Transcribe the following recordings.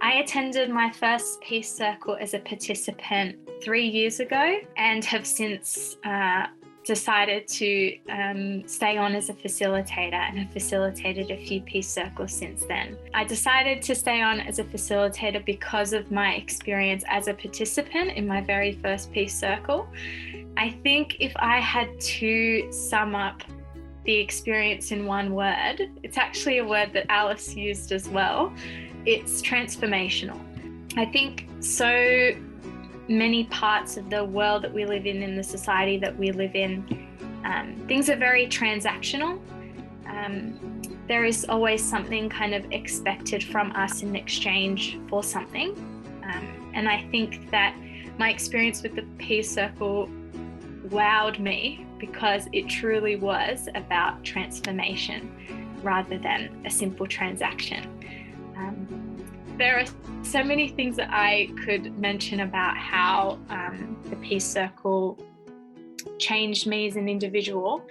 I attended my first Peace Circle as a participant 3 years ago and have since decided to stay on as a facilitator and have facilitated a few Peace Circles since then. I decided to stay on as a facilitator because of my experience as a participant in my very first Peace Circle. I think if I had to sum up the experience in one word, it's actually a word that Alice used as well. It's transformational. I think so many parts of the world that we live in the society that we live in, things are very transactional. There is always something kind of expected from us in exchange for something. And I think that my experience with the Peace Circle wowed me because it truly was about transformation rather than a simple transaction. There are so many things that I could mention about how the Peace Circle changed me as an individual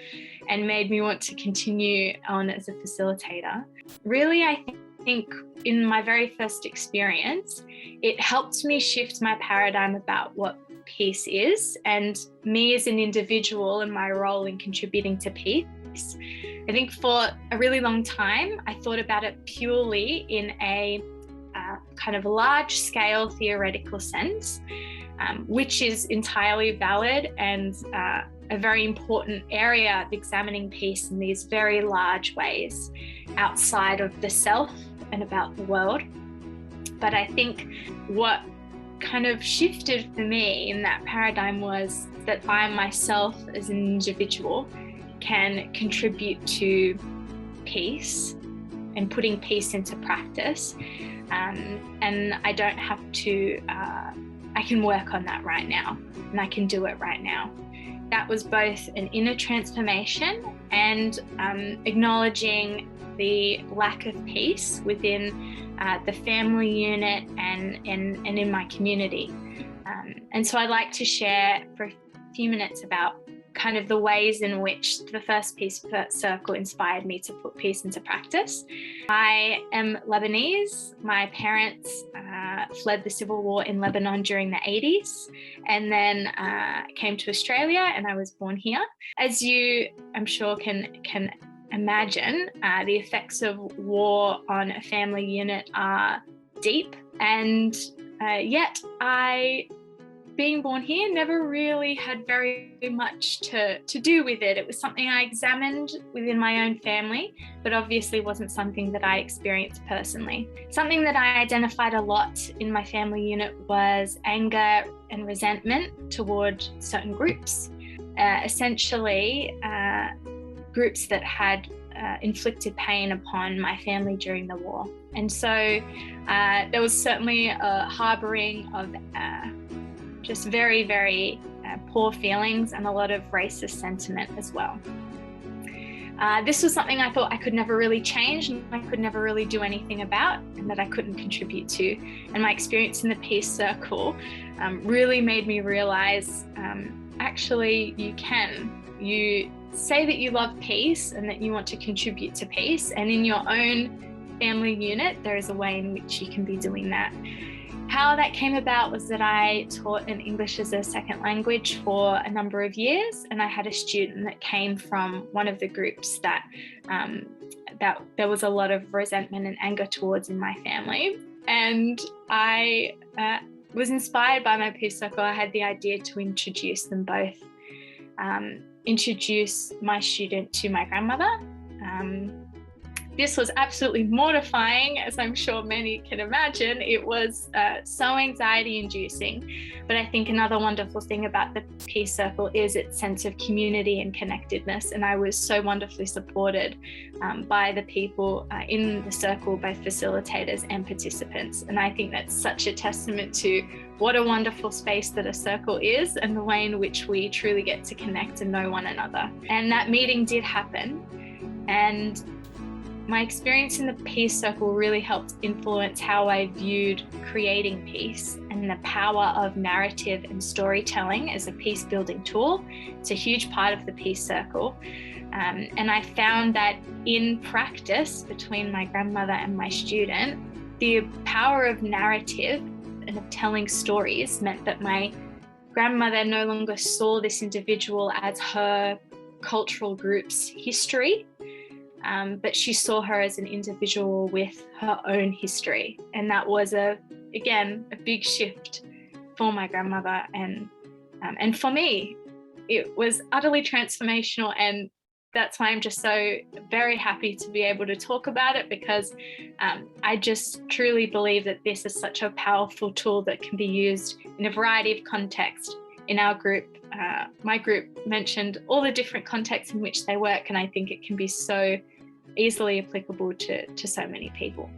and made me want to continue on as a facilitator. Really, I think in my very first experience, it helped me shift my paradigm about what peace is and me as an individual and my role in contributing to peace. I think for a really long time, I thought about it purely in a kind of large-scale theoretical sense, which is entirely valid and a very important area of examining peace in these very large ways outside of the self and about the world. But I think what kind of shifted for me in that paradigm was that I myself as an individual can contribute to peace and putting peace into practice. And I don't have to, I can work on that right now and I can do it right now. That was both an inner transformation and acknowledging the lack of peace within the family unit and in my community. And so I'd like to share for a few minutes about kind of the ways in which the first Peace Circle inspired me to put peace into practice. I am Lebanese. My parents fled the civil war in Lebanon during the 80s and then came to Australia, and I was born here. As you, I'm sure, can imagine, the effects of war on a family unit are deep, and yet being born here never really had very much to do with it. It was something I examined within my own family, but obviously wasn't something that I experienced personally. Something that I identified a lot in my family unit was anger and resentment toward certain groups, essentially groups that had inflicted pain upon my family during the war. And so there was certainly a harboring of just very, very poor feelings and a lot of racist sentiment as well. This was something I thought I could never really change and I could never really do anything about, and that I couldn't contribute to. And my experience in the Peace Circle really made me realize, actually you can. You say that you love peace and that you want to contribute to peace, and in your own family unit, there is a way in which you can be doing that. How that came about was that I taught an English as a second language for a number of years, and I had a student that came from one of the groups that there was a lot of resentment and anger towards in my family. And I was inspired by my Peace Circle. I had the idea to introduce them both, introduce my student to my grandmother. This was absolutely mortifying, as I'm sure many can imagine. It was so anxiety-inducing. But I think another wonderful thing about the Peace Circle is its sense of community and connectedness. And I was so wonderfully supported by the people in the circle, both facilitators and participants. And I think that's such a testament to what a wonderful space that a circle is and the way in which we truly get to connect and know one another. And that meeting did happen. And my experience in the Peace Circle really helped influence how I viewed creating peace and the power of narrative and storytelling as a peace-building tool. It's a huge part of the Peace Circle. And I found that in practice between my grandmother and my student, the power of narrative and of telling stories meant that my grandmother no longer saw this individual as her cultural group's history, but she saw her as an individual with her own history. And that was, again, a big shift for my grandmother. And for me, it was utterly transformational. And that's why I'm just so very happy to be able to talk about it, because I just truly believe that this is such a powerful tool that can be used in a variety of contexts. In our group, my group mentioned all the different contexts in which they work, and I think it can be so easily applicable to so many people.